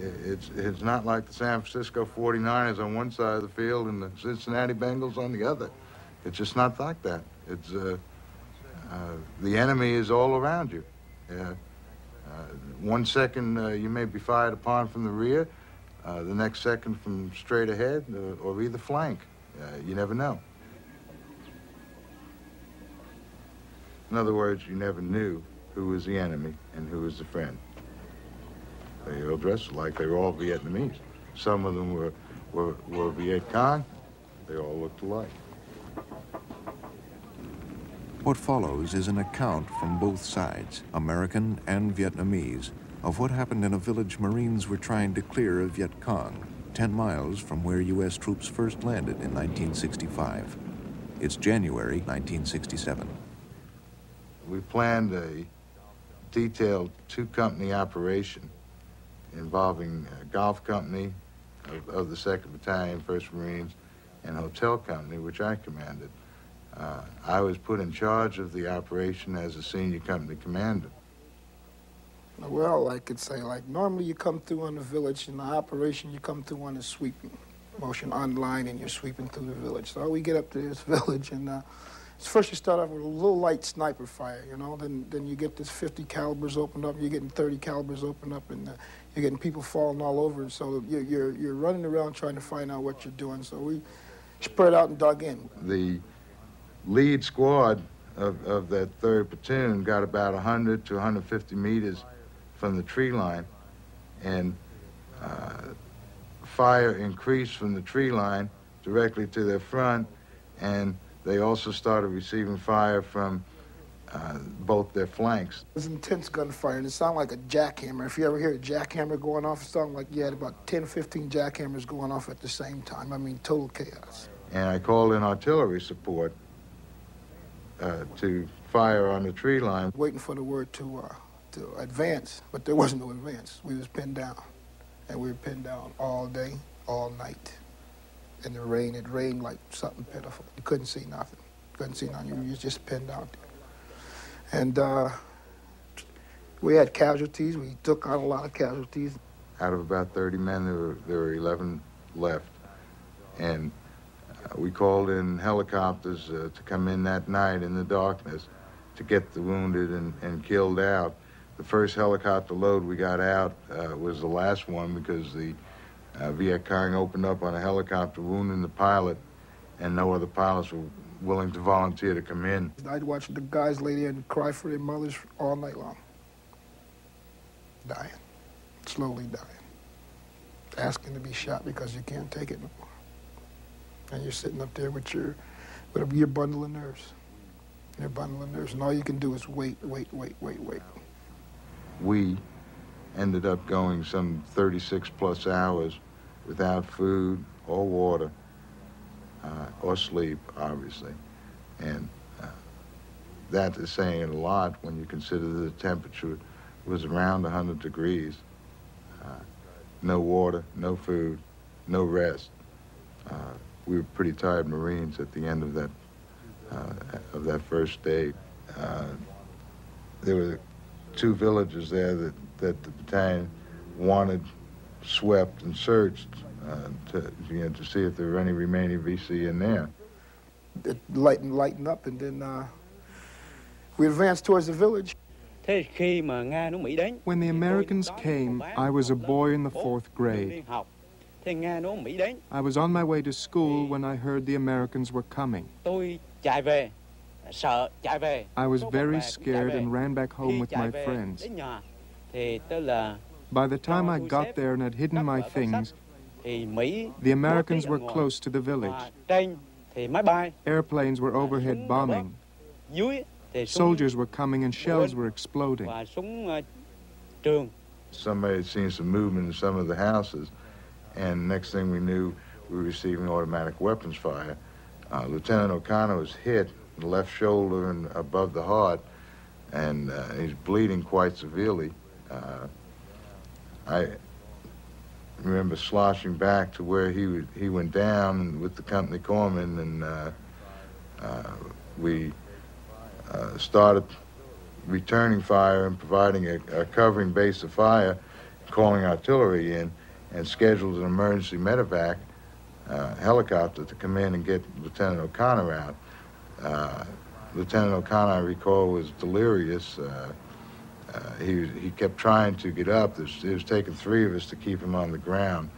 It's not like the San Francisco 49ers on one side of the field and the Cincinnati Bengals on the other. It's just not like that. It's the enemy is all around you. 1 second you may be fired upon from the rear, the next second from straight ahead or either flank. You never know. In other words, you never knew who was the enemy and who was the friend. They all dressed like they were all Vietnamese. Some of them were Viet Cong. They all looked alike. What follows is an account from both sides, American and Vietnamese, of what happened in a village Marines were trying to clear of Viet Cong, 10 miles from where U.S. troops first landed in 1965. It's January 1967. We planned a detailed two-company operation involving a golf company of the 2nd Battalion, 1st Marines, and hotel company, which I commanded. I was put in charge of the operation as a senior company commander. Well, I could say, like, normally you come through on the village, in the operation you come through on a sweeping motion online, and you're sweeping through the village. So we get up to this village, and first you start off with a little light sniper fire, you know, then you get this 50 calibers opened up, you're getting 30 calibers opened up, and you're getting people falling all over, so you're running around trying to find out what you're doing. So we spread out and dug in. The lead squad of that 3rd platoon got about 100 to 150 meters from the tree line, and fire increased from the tree line directly to their front, and they also started receiving fire from both their flanks. It was intense gunfire, and it sounded like a jackhammer. If you ever hear a jackhammer going off, it sounded like you had about 10, 15 jackhammers going off at the same time. I mean, total chaos. And I called in artillery support to fire on the tree line. Waiting for the word to advance, but there wasn't no advance. We was pinned down, and we were pinned down all day, all night. In the rain, it rained like something pitiful. You couldn't see nothing. Couldn't see nothing. You were just pinned out there. And we had casualties. We took on a lot of casualties. Out of about 30 men, there were 11 left. And we called in helicopters to come in that night in the darkness to get the wounded and killed out. The first helicopter load we got out was the last one because the Viet Cong opened up on a helicopter, wounding the pilot, and no other pilots were willing to volunteer to come in. I'd watch the guys lay there and cry for their mothers all night long. Dying, slowly dying. Asking to be shot because you can't take it no more. And you're sitting up there with your bundle of nerves. Your bundle of nerves, and all you can do is wait. We ended up going some 36 plus hours without food or water or sleep, obviously. And that is saying a lot when you consider the temperature was around 100 degrees. No water, no food, no rest. We were pretty tired Marines at the end of that first day. There were 2 villages there that the battalion wanted swept and searched to see if there were any remaining VC in there. It lightened up, and then we advanced towards the village. When the Americans came, I was a boy in the 4th grade. I was on my way to school when I heard the Americans were coming. I was very scared and ran back home with my friends. By the time I got there and had hidden my things, the Americans were close to the village. Airplanes were overhead bombing. Soldiers were coming and shells were exploding. Somebody had seen some movement in some of the houses, and next thing we knew, we were receiving automatic weapons fire. Lieutenant O'Connor was hit in the left shoulder and above the heart, and he's bleeding quite severely. I remember sloshing back to where he went down with the company corpsman, and we started returning fire and providing a covering base of fire calling artillery in and scheduled an emergency medevac helicopter to come in and get Lieutenant O'Connor out. Lieutenant O'Connor, I recall, was delirious. He kept trying to get up. It was taking 3 of us to keep him on the ground.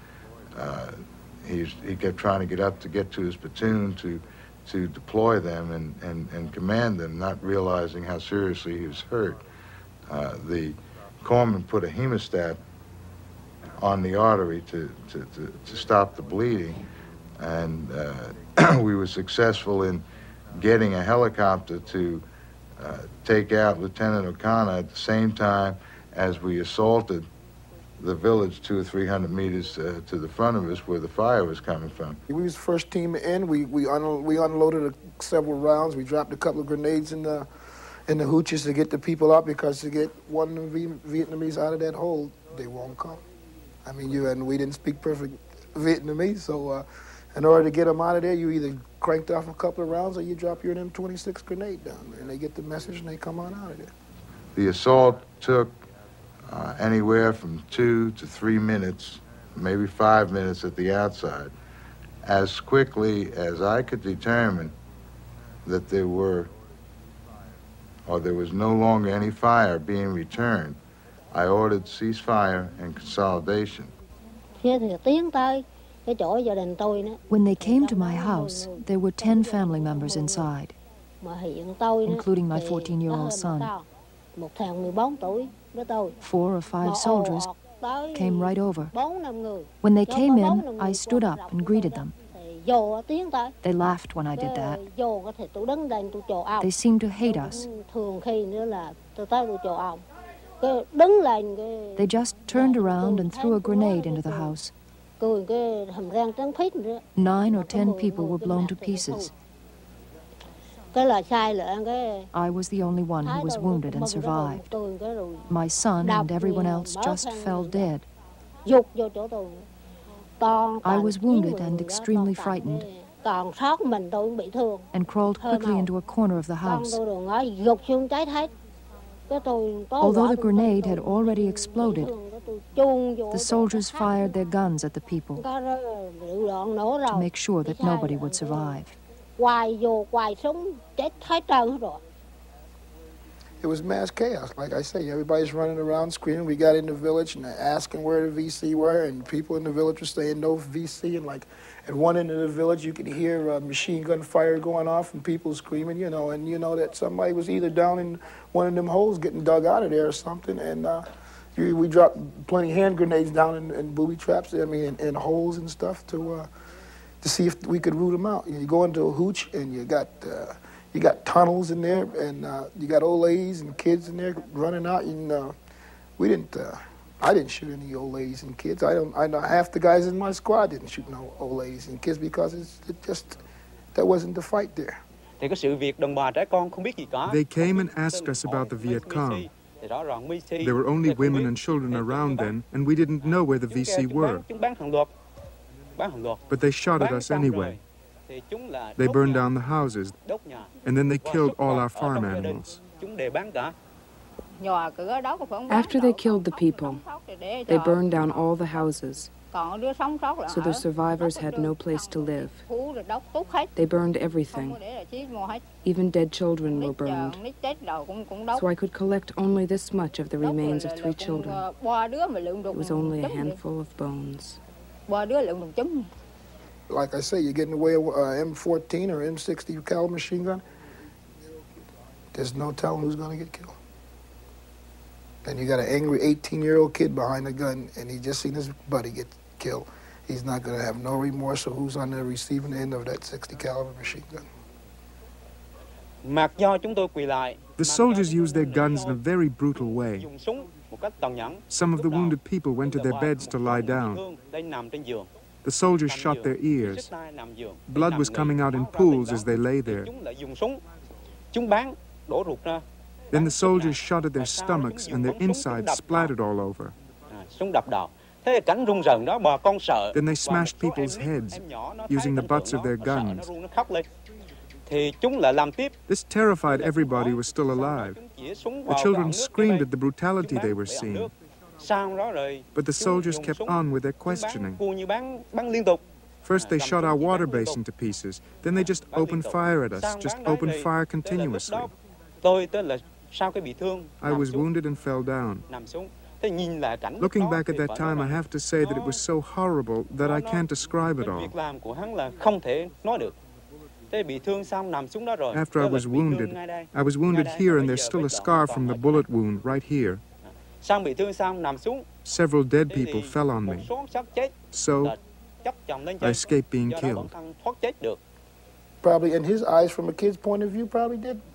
He kept trying to get up to get to his platoon to deploy them and command them, not realizing how seriously he was hurt. The corpsman put a hemostat on the artery to stop the bleeding, and we were successful in getting a helicopter to take out Lieutenant O'Connor at the same time as we assaulted the village 200 or 300 meters to the front of us where the fire was coming from. We was the first team in. We unloaded several rounds. We dropped a couple of grenades in the hooches to get the people out, because to get one of the Vietnamese out of that hole, they won't come. I mean, we didn't speak perfect Vietnamese, so in order to get them out of there, you either cranked off a couple of rounds or you drop your M26 grenade down, and they get the message and they come on out of there. The assault took anywhere from 2 to 3 minutes, maybe 5 minutes at the outside. As quickly as I could determine that there was no longer any fire being returned, I ordered ceasefire and consolidation. When they came to my house, there were 10 family members inside, including my 14-year-old son. 4 or 5 soldiers came right over. When they came in, I stood up and greeted them. They laughed when I did that. They seemed to hate us. They just turned around and threw a grenade into the house. 9 or 10 people were blown to pieces. I was the only one who was wounded and survived. My son and everyone else just fell dead. I was wounded and extremely frightened, and crawled quickly into a corner of the house. Although the grenade had already exploded, the soldiers fired their guns at the people to make sure that nobody would survive. It was mass chaos, like I say. Everybody's running around screaming. We got in the village and asking where the VC were, and people in the village were saying no VC. And like at one end of the village, you could hear machine gun fire going off and people screaming, and you know that somebody was either down in one of them holes getting dug out of there or something. And we dropped plenty of hand grenades down in booby traps, in holes and stuff to see if we could root them out. You go into a hooch and you got tunnels in there, and you got old ladies and kids in there running out. And I didn't shoot any old ladies and kids. I know half the guys in my squad didn't shoot no old ladies and kids, because that wasn't the fight there. They came and asked us about the Viet Cong. There were only women and children around then, and we didn't know where the VC were. But they shot at us anyway. They burned down the houses, and then they killed all our farm animals. After they killed the people, they burned down all the houses, so the survivors had no place to live. They burned everything. Even dead children were burned. So I could collect only this much of the remains of 3 children. It was only a handful of bones. Like I say, you're getting away with M14 or M60 caliber machine gun, there's no telling who's going to get killed. And you got an angry 18-year-old kid behind the gun, and he just seen his buddy get killed. He's not going to have no remorse of who's on the receiving end of that 60 caliber machine gun. The soldiers used their guns in a very brutal way. Some of the wounded people went to their beds to lie down. The soldiers shot their ears. Blood was coming out in pools as they lay there. Then the soldiers shot at their stomachs, and their insides splattered all over. Then they smashed people's heads using the butts of their guns. This terrified everybody who was still alive. The children screamed at the brutality they were seeing. But the soldiers kept on with their questioning. First they shot our water basin to pieces, then they just opened fire at us, just opened fire continuously. I was wounded and fell down. Looking back at that time, I have to say that it was so horrible that I can't describe it all. After I was wounded here, and there's still a scar from the bullet wound right here. Several dead people fell on me, so I escaped being killed. Probably in his eyes, from a kid's point of view,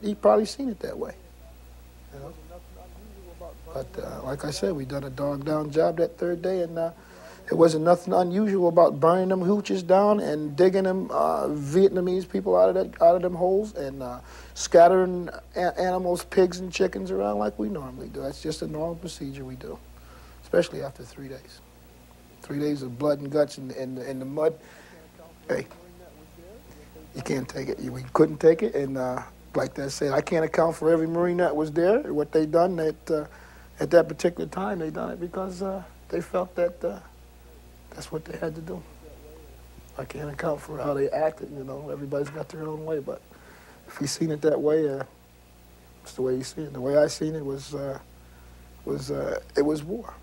he probably seen it that way. You know? But like I said, we done a dog-down job that third day, and it wasn't nothing unusual about burning them hooches down and digging them Vietnamese people out of them holes and scattering animals, pigs and chickens around like we normally do. That's just a normal procedure we do, especially after 3 days. 3 days of blood and guts in the mud. Hey, you can't take it. We couldn't take it, and like I said, I can't account for every Marine that was there. What they done at that particular time, they done it because they felt that that's what they had to do. I can't account for how they acted, you know. Everybody's got their own way, but if he's seen it that way, it's the way he seen it. The way I seen it was war.